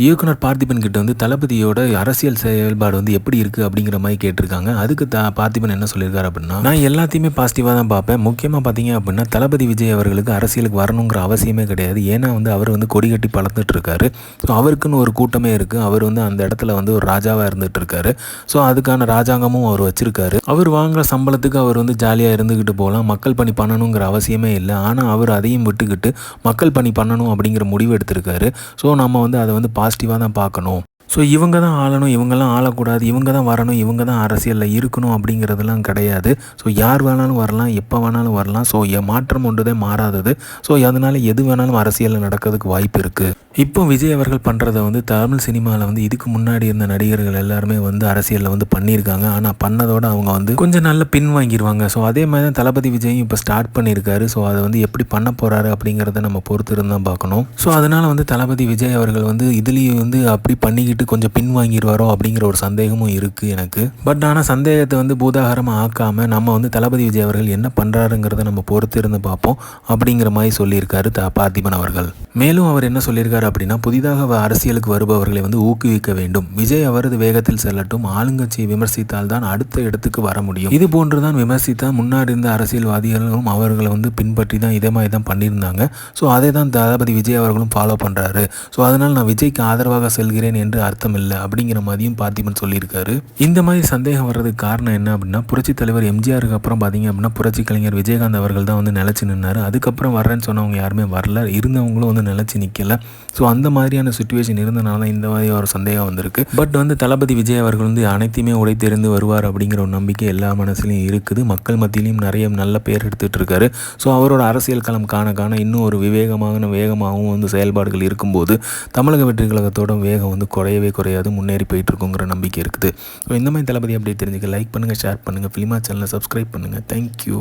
இயக்குனர் பார்த்திபன் கிட்ட வந்து தளபதியோட அரசியல் செயல்பாடு வந்து எப்படி இருக்குது அப்படிங்கிற மாதிரி கேட்டிருக்காங்க. அதுக்கு பார்த்திபன் என்ன சொல்லியிருக்காரு அப்படின்னா, நான் எல்லாத்தையுமே பாசிட்டிவாக தான் பார்ப்பேன். முக்கியமாக பார்த்தீங்க அப்படின்னா தளபதி விஜய் அவர்களுக்கு அரசியலுக்கு வரணுங்கிற அவசியமே கிடையாது. ஏன்னா வந்து அவர் வந்து கொடி கட்டி பறந்துட்டு இருக்காரு. ஸோ அவருக்குன்னு ஒரு கூட்டமே இருக்குது. அவர் வந்து அந்த இடத்துல வந்து ஒரு ராஜாவாக இருந்துகிட்டு இருக்காரு. ஸோ அதுக்கான ராஜாங்கமும் அவர் வச்சிருக்காரு. அவர் வாங்குற சம்பளத்துக்கு அவர் வந்து ஜாலியாக இருந்துக்கிட்டு போகலாம். மக்கள் பணி பண்ணணுங்கிற அவசியமே இல்லை. ஆனால் அவர் அதையும் விட்டுக்கிட்டு மக்கள் பணி பண்ணணும் அப்படிங்கிற முடிவு எடுத்திருக்காரு. ஸோ நம்ம வந்து அதை வந்து பாசிட்டிவாக தான் பார்க்கணும். ஸோ இவங்க தான் ஆளணும், இவங்கெல்லாம் ஆளக்கூடாது, இவங்க தான் வரணும், இவங்க தான் அரசியலில் இருக்கணும் அப்படிங்கிறதுலாம் கிடையாது. ஸோ யார் வேணாலும் வரலாம், எப்போ வேணாலும் வரலாம். ஸோ மாற்றம் ஒன்றுதே மாறாதது. ஸோ அதனால் எது வேணாலும் அரசியலில் நடக்கிறதுக்கு வாய்ப்பு இருக்குது. இப்போ விஜய் அவர்கள் பண்ணுறத வந்து தமிழ் சினிமாவில் வந்து இதுக்கு முன்னாடி இருந்த நடிகர்கள் எல்லாருமே வந்து அரசியலில் வந்து பண்ணியிருக்காங்க. ஆனால் பண்ணதோடு அவங்க வந்து கொஞ்சம் நல்ல பின் வாங்கிடுவாங்க. ஸோ அதே மாதிரி தான் தளபதி விஜயும் இப்போ ஸ்டார்ட் பண்ணியிருக்காரு. ஸோ அதை வந்து எப்படி பண்ண போகிறாரு அப்படிங்கிறத நம்ம பொறுத்து இருந்தால் பார்க்கணும். ஸோ அதனால் வந்து தளபதி விஜய் அவர்கள் வந்து இதுலேயும் வந்து அப்படி பண்ணிக்கிட்டு கொஞ்சம் பின் வாங்கிடுவாரோ அப்படிங்கிற ஒரு சந்தேகமும் இருக்குது எனக்கு. பட் ஆனால் சந்தேகத்தை வந்து பூதாகரமாக ஆக்காமல் நம்ம வந்து தளபதி விஜய் அவர்கள் என்ன பண்ணுறாருங்கிறத நம்ம பொறுத்து இருந்து பார்ப்போம் அப்படிங்கிற மாதிரி சொல்லியிருக்காரு பார்த்திபன் அவர்கள். மேலும் அவர் என்ன சொல்லியிருக்காரு அப்படின்னா, புதிதாக அரசியலுக்கு வருபவர்களை வந்து ஊக்குவிக்க வேண்டும். விஜய் அவரது வேகத்தில் செல்லட்டும். ஆளுங்கட்சியை விமர்சித்தால் தான் அடுத்த இடத்துக்கு வர முடியும். இது போன்று தான் விமர்சித்தால் முன்னாடி இருந்த அரசியல்வாதிகளும் அவர்களை வந்து பின்பற்றி தான் இதே மாதிரி தான் பண்ணியிருந்தாங்க. ஸோ அதை தான் தளபதி விஜய் அவர்களும் ஃபாலோ பண்ணுறாரு. ஸோ அதனால் நான் விஜய்க்கு ஆதரவாக செல்கிறேன் என்று அர்த்தம் இல்லை அப்படிங்கிற மாதிரியும் பார்த்திபன் சொல்லியிருக்காரு. இந்த மாதிரி சந்தேகம் வர்றதுக்கு காரணம் என்ன அப்படின்னா, புரட்சி தலைவர் எம்ஜிஆருக்கு அப்புறம் பார்த்தீங்க அப்படின்னா புரட்சி கலைஞர் விஜயகாந்த் அவர்கள் தான் வந்து நிலச்சி நின்னார். அதுக்கப்புறம் வர்றேன்னு சொன்னவங்க யாருமே வரல, இருந்தவங்களும் வந்து நிலச்சி நிற்கல. ஸோ அந்த மாதிரியான சுச்சுவேஷன் இருந்தனால தான் இந்த மாதிரி ஒரு சந்தேகம் வந்திருக்கு. பட் வந்து தளபதி விஜய் அவர்கள் வந்து அனைத்தையுமே உடைத்தெறிந்து வருவார் அப்படிங்கிற ஒரு நம்பிக்கை எல்லா மனசுலையும் இருக்குது. மக்கள் மத்தியிலையும் நிறைய நல்ல பேர் எடுத்துகிட்டு இருக்காரு. ஸோ அவரோட அரசியல் களம் காண இன்னும் ஒரு வேகமாகவும் வந்து செயல்பாடுகள் இருக்கும்போது தமிழக வெற்றி கழகத்தோட வேகம் வந்து குறையாது, முன்னேறி போயிட்டு இருக்குங்கிற நம்பிக்கை இருக்குது. ஸோ இந்த மாதிரி தளபதி அப்படியே தெரிஞ்சுக்க லைக் பண்ணுங்கள், ஷேர் பண்ணுங்கள், ஃபிலிமா சேனலை சப்ஸ்கிரைப் பண்ணுங்கள். தேங்க்யூ.